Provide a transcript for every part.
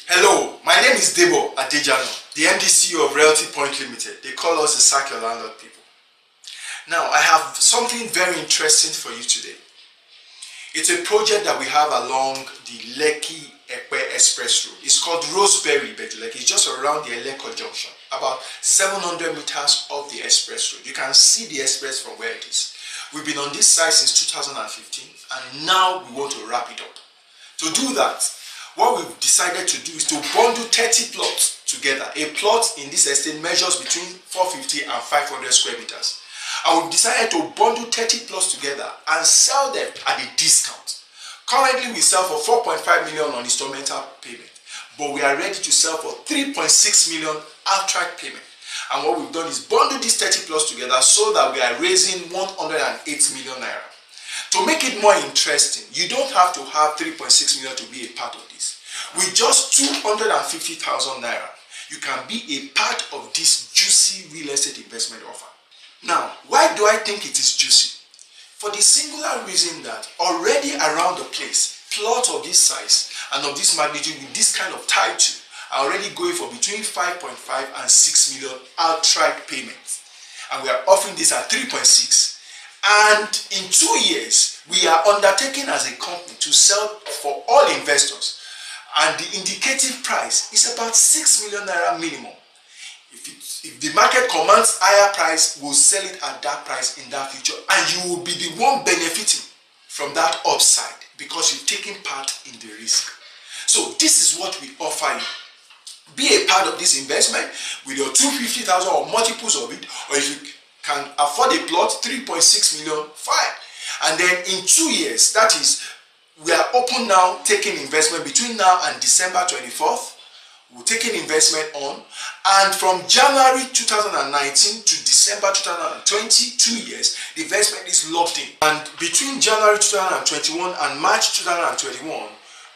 Hello, my name is Debo Adejano, the MD/CEO of Realty Limited. They call us the Sack Your Landlord people. Now, I have something very interesting for you today. It's a project that we have along the Lekki-Epe Express Road. It's called Roseberry, It's just around the Eleko Junction, about 700 meters off the express road. You can see the express from where it is. We've been on this site since 2015, and now we want to wrap it up. To do that, what we've decided to do is to bundle 30 plots together. A plot in this estate measures between 450 and 500 square meters. And we've decided to bundle 30 plots together and sell them at a discount. Currently, we sell for 4.5 million on instrumental payment, but we are ready to sell for 3.6 million outright payment. And what we've done is bundle these 30 plots together so that we are raising 108 million naira. To make it more interesting, you don't have to have 3.6 million to be a part of this. With just 250,000 naira, you can be a part of this juicy real estate investment offer. Now, why do I think it is juicy? For the singular reason that already around the place, plots of this size and of this magnitude with this kind of title are already going for between 5.5 and 6 million outright payments. And we are offering this at 3.6. And in 2 years, we are undertaking as a company to sell for all investors. And the indicative price is about 6 million naira minimum. If the market commands higher price, we'll sell it at that price in that future. And you will be the one benefiting from that upside because you've taken part in the risk. So this is what we offer you. Be a part of this investment with your 250,000 or multiples of it, or if you can afford a plot, 3.6 million, fine. And then in 2 years, that is, we are open now, taking investment between now and December 24th. We'll take an investment on, and from January 2019 to December 2020, 2 years, the investment is locked in. And between January 2021 and March 2021,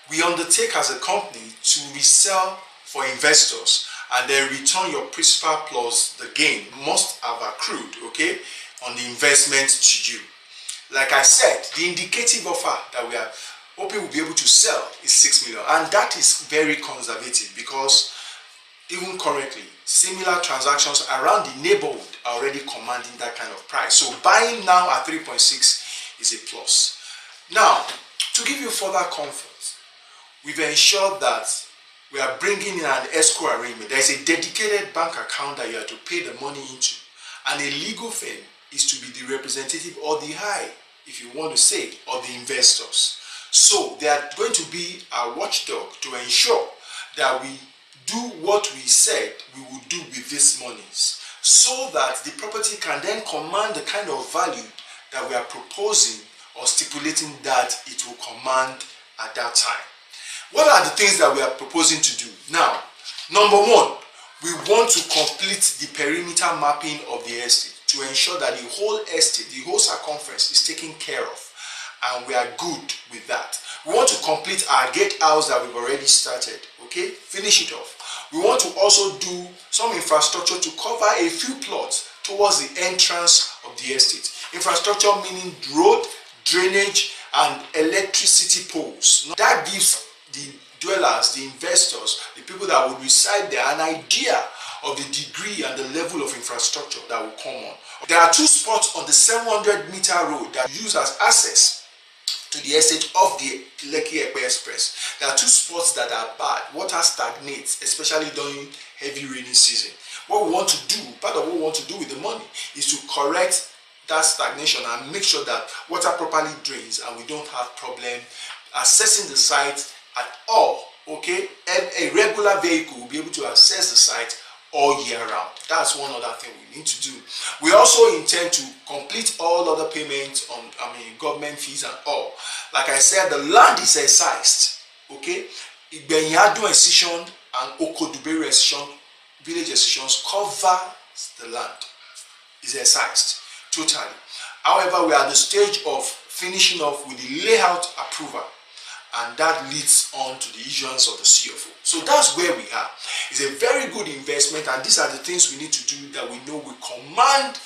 we undertake as a company to resell for investors, and then return your principal plus the gain must have accrued, okay, on the investment to you. Like I said, the indicative offer that we are hoping we'll be able to sell is 6 million, and that is very conservative because even currently, similar transactions around the neighborhood are already commanding that kind of price. So buying now at 3.6 is a plus. Now, to give you further comfort, we've ensured that we are bringing in an escrow arrangement. There is a dedicated bank account that you have to pay the money into, and a legal firm is to be the representative or the high, if you want to say, of the investors. So they are going to be a watchdog to ensure that we do what we said we would do with these monies, so that the property can then command the kind of value that we are proposing or stipulating that it will command at that time. What are the things that we are proposing to do? Now, number one, we want to complete the perimeter mapping of the estate to ensure that the whole estate, the whole circumference is taken care of, and we are good with that. We want to complete our gatehouse that we've already started, okay? Finish it off. We want to also do some infrastructure to cover a few plots towards the entrance of the estate. Infrastructure meaning road, drainage, and electricity poles. That gives the dwellers, the investors, the people that will reside there an idea of the degree and the level of infrastructure that will come on. There are two spots on the 700-meter road that use as access to the estate of the Lekki-Epe Express. There are two spots that are bad. Water stagnates, especially during heavy rainy season. What we want to do, part of what we want to do with the money, is to correct that stagnation and make sure that water properly drains and we don't have problem accessing the site at all, okay? And a regular vehicle will be able to access the site all year round. That's one other thing we need to do. We also intend to complete all other payments on, government fees and all. Like I said, the land is excised, okay? Igbenyadu excision and Okodubere excision, village excisions cover the land. It's excised totally. However, we are at the stage of finishing off with the layout approval, and that leads on to the issuance of the CFO. So that's where we are. It's a very good investment, and these are the things we need to do that we know will command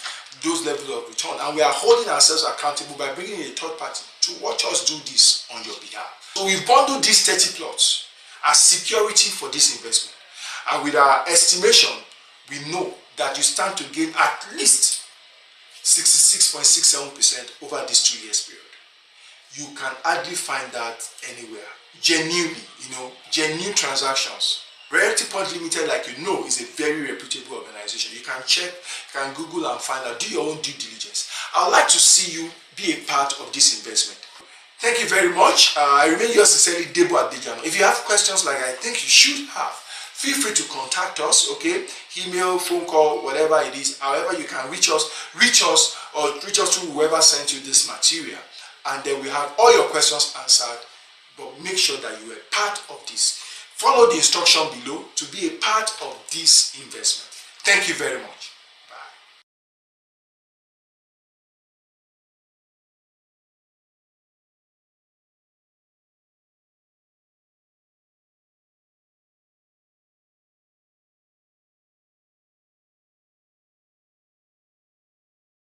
those levels of return, and we are holding ourselves accountable by bringing in a third party to watch us do this on your behalf. So we've bundled these 30 plots, as security for this investment. And with our estimation, we know that you stand to gain at least 66.67% over this 2 years period. You can hardly find that anywhere. Genuinely, genuine transactions. Realty Point Limited, like you know, is a very reputable organization. You can check, you can Google and find out, do your own due diligence. I would like to see you be a part of this investment. Thank you very much. I remain yours sincerely, Debo Adejano. If you have questions like I think you should have, feel free to contact us, okay? Email, phone call, whatever it is. However you can reach us to whoever sent you this material. And then we have all your questions answered. But make sure that you are part of this. Follow the instruction below to be a part of this investment. Thank you very much.